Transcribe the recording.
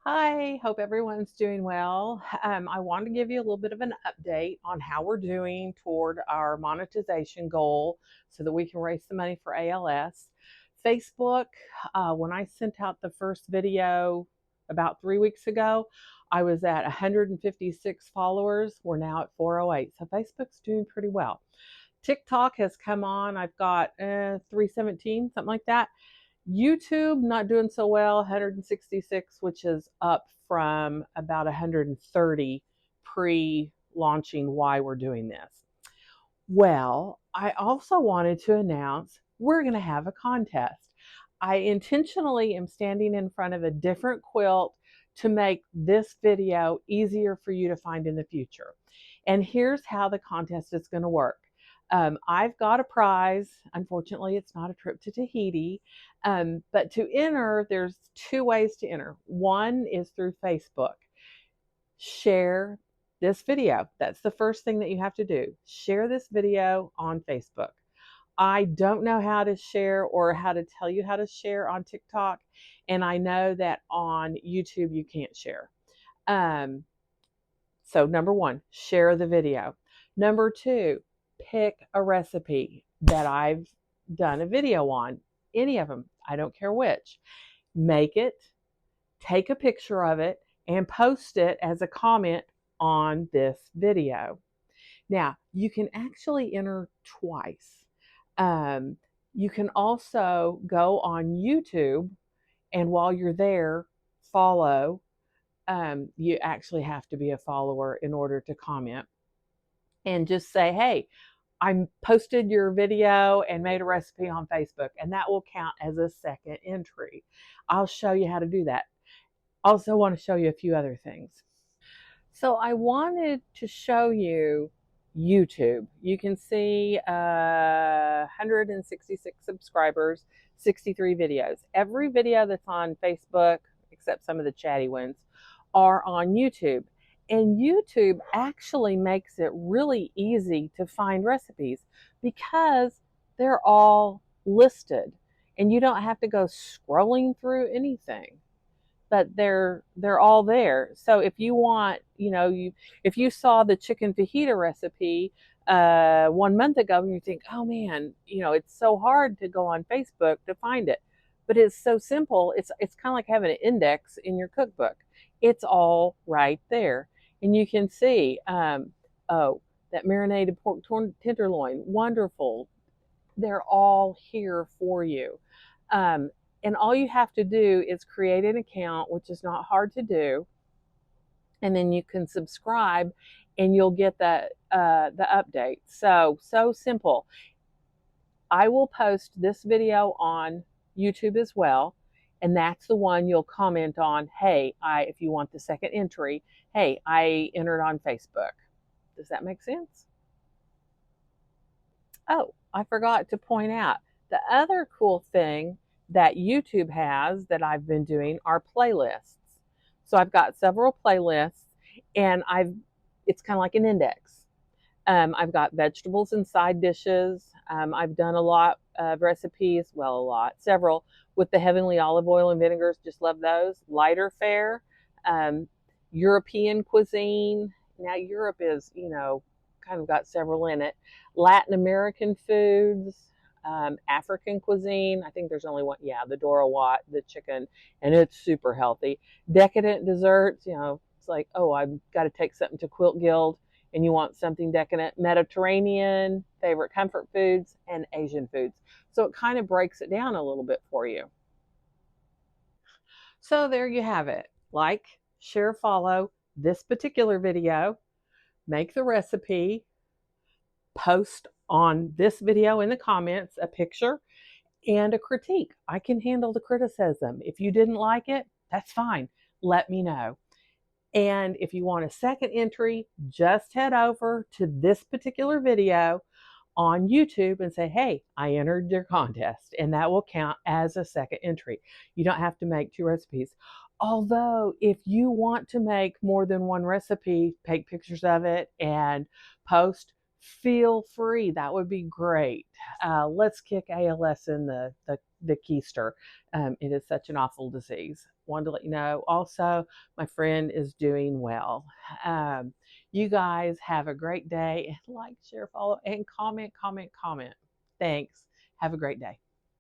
Hi, hope everyone's doing well. I wanted to give you a little bit of an update on how we're doing toward our monetization goal so that we can raise the money for ALS. Facebook, when I sent out the first video about 3 weeks ago, I was at 156 followers. We're now at 408. So Facebook's doing pretty well. TikTok has come on. I've got 317, something like that. YouTube not doing so well, 166, which is up from about 130 pre-launching why we're doing this. Well, I also wanted to announce we're going to have a contest. I intentionally am standing in front of a different quilt to make this video easier for you to find in the future. And here's how the contest is going to work. I've got a prize. Unfortunately, it's not a trip to Tahiti. But to enter, there's two ways to enter. One is through Facebook. Share this video. That's the first thing that you have to do. Share this video on Facebook. I don't know how to share or how to tell you how to share on TikTok. And I know that on YouTube you can't share. So number one, share the video. Number two, pick a recipe that I've done a video on. Any of them, I don't care which. Make it, take a picture of it, and post it as a comment on this video. Now, you can actually enter twice. You can also go on YouTube, and while you're there, follow. You actually have to be a follower in order to comment. And just say, hey, I posted your video and made a recipe on Facebook, and that will count as a second entry. I'll show you how to do that. Also want to show you a few other things. So I wanted to show you YouTube. You can see 166 subscribers, 63 videos. Every video that's on Facebook, except some of the chatty ones, are on YouTube. And YouTube actually makes it really easy to find recipes because they're all listed and you don't have to go scrolling through anything, but they're all there. So if you want, if you saw the chicken fajita recipe 1 month ago and you think, oh man, it's so hard to go on Facebook to find it, but it's so simple. It's kind of like having an index in your cookbook. It's all right there, and you can see, oh, that marinated pork tenderloin, wonderful. They're all here for you. Um, and all you have to do is create an account, which is not hard to do, and then you can subscribe, and you'll get the update. So simple. I will post this video on YouTube as well, and that's the one you'll comment on. Hey, if you want the second entry, hey, I entered on Facebook. Does that make sense? Oh, I forgot to point out the other cool thing that YouTube has that I've been doing are playlists. So I've got several playlists, and it's kind of like an index. I've got vegetables and side dishes. I've done a lot of recipes, several with the heavenly olive oil and vinegars. Just love those. Lighter fare, European cuisine. Now Europe is, kind of got several in it. Latin American foods, African cuisine. I think there's only one. Yeah, the Dora Wat, the chicken, and it's super healthy. Decadent desserts. It's like, oh, I've got to take something to Quilt Guild, and you want something decadent. Mediterranean, favorite comfort foods, and Asian foods. So it kind of breaks it down a little bit for you. So there you have it. Like, share, follow this particular video, make the recipe, post on this video in the comments a picture and a critique. I can handle the criticism. If you didn't like it, that's fine. Let me know. And if you want a second entry, just head over to this particular video on YouTube and say, hey, I entered your contest, and that will count as a second entry. You don't have to make 2 recipes. Although, if you want to make more than 1 recipe, take pictures of it and post, feel free. That would be great. Let's kick ALS in the the keister. It is such an awful disease. Wanted to let you know. Also, my friend is doing well. You guys have a great day. Like, share, follow, and comment, comment, comment. Thanks. Have a great day.